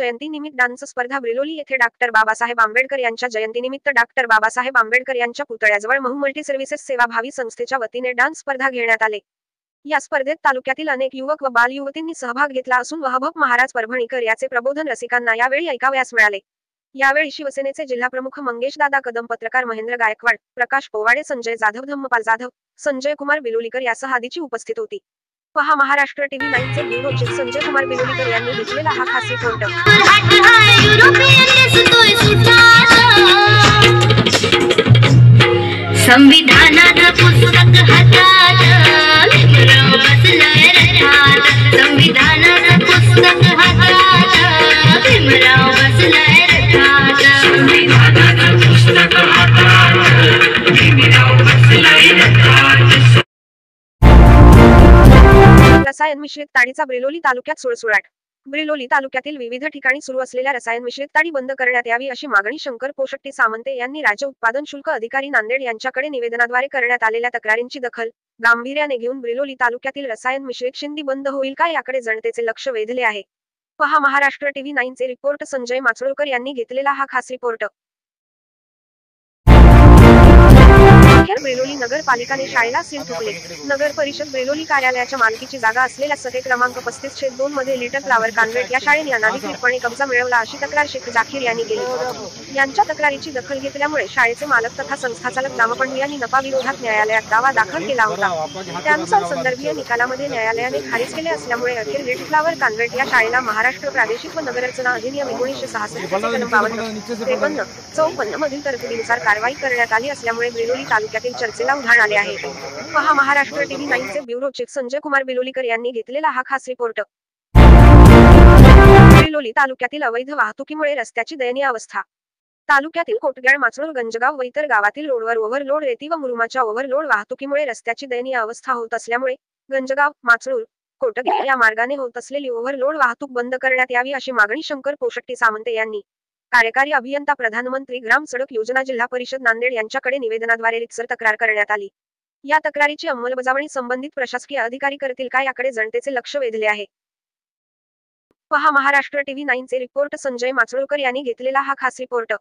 जयंती निमित्त डान्स स्पर्धा ब्रिलोली येथे डॉक्टर बाबासाहेब आंबेडकर यांच्या जयंतीनिमित्त डॉक्टर बाबासाहेब आंबेडकर यांच्या पुतळ्याजवळ महू मल्टी सर्व्हिसेस सेवाभावी संस्थेच्या वतीने डान्स स्पर्धा घेण्यात आले। या स्पर्धेत तालुक्यातील अनेक युवक व बाल युवतींनी सहभाग घेतला असून वहभप महाराज परभणीकर याचे प्रबोधन रसिकांना यावेळी ऐकावयास मिळाले। यावेळी शिवसेनेचे जिल्हाप्रमुख मंगेशदादा कदम, पत्रकार महेंद्र गायकवाड, प्रकाश पोवाडे, संजय जाधव, धम्मपाल जाधव, संजय कुमार बिलोलीकर यासह आदींची उपस्थित होती। पहा महाराष्ट्र टीव्ही 9 चे ब्युरो चीफ संजय कुमार बिलोलीकर यांनी घेतलेला हा खास रिपोर्ट। संविधानाचं पुस्तक हातात भीमराव बसलाय रथात, संविधानाचं पुस्तक हातात भीमराव बसलाय रथात, संविधानाचं पुस्तक हातात भीमराव बसलाय रथात। रसायन मिश्रित ताडीचा ब्रिलोली तालुक्यात सुळसुळाट। ब्रिलोली तालुक्यातील विविध ठिकाणी सुरू असलेल्या रसायन मिश्रित ताडी बंद करण्यात यावी अशी मागणी शंकर पोशट्टी सामंते यांनी राज्य उत्पादन शुल्क अधिकारी नांदेड यांच्याकडे निवेदनाद्वारे करण्यात आलेल्या तक्रारींची दखल गांभीर्याने घेऊन ब्रिलोली तालुक्यातील रसायन मिश्रित शिंदी बंद होईल का याकडे जनतेचे लक्ष वेधले आहे। पहा महाराष्ट्र टीव्ही 9 चे रिपोर्ट। संजय माचोळकर यांनी घेतलेला हा खास रिपोर्ट। ब्रिलोली नगरपालिकाने शाळेला सील ठोकले। नगर परिषद ब्रिलोली कार्यालयाच्या मालकीची जागा असलेल्या सटे क्रमांक 35/2 मध्ये लिटल फ्लावर कॉन्व्हेंट या शाळेने अनाधिकृतपणे कब्जा मिळवला अशी तक्रार शेख जाकीर यांनी केली। यांच्या तक्रारीची दखल घेतल्यामुळे शाळेचे मालक तथा संस्थाचालक दामपंड यांनी नफा विरोधात न्यायालयात दावा दाखल केला होता। त्यानुसार संदर्भीय निकालामध्ये न्यायालयाने खारिज केले असल्यामुळे अखेर लिटल फ्लावर कॉन्व्हेंट या शाळेला महाराष्ट्र प्रादेशिक व नगररचना अधिनियम 1966 कलम 52, 53, मधील तरतुदीनुसार कारवाई करण्यात आली असल्यामुळे ब्रिलोली तालुक्यातील चर्चेला उधाण आले आहे। पहा महाराष्ट्र टीव्ही 9 चे ब्युरो चीफ संजय कुमार बिलोलीकर यांनी घेतलेला हा खास रिपोर्ट। ब्रिलोली तालुक्यातील अवैध वाहतुकीमुळे रस्त्याची दयनीय अवस्था। तालुक्यातील कोटग्याळ, माचळूर, गंजगाव व इतर गावातील रोडवर ओव्हरलोड रेती व मुरुमाच्या ओव्हरलोड वाहतुकीमुळे रस्त्याची दयनीय अवस्था होत असल्यामुळे गंजगाव, माचळूर, कोटग्याळ या मार्गाने होत असलेली ओव्हरलोड वाहतूक बंद करण्यात यावी अशी मागणी शंकर पोशट्टी सामंते यांनी कार्यकारी अभियंता प्रधानमंत्री ग्राम सडक योजना जिल्हा परिषद नांदेड यांच्याकडे निवेदनाद्वारे रितसर तक्रार करण्यात आली। या तक्रारीची अंमलबजावणी संबंधित प्रशासकीय अधिकारी करतील का याकडे जनतेचे लक्ष वेधले आहे। पहा महाराष्ट्र टीव्ही 9 चे रिपोर्ट। संजय माचोळकर यांनी घेतलेला हा खास रिपोर्ट।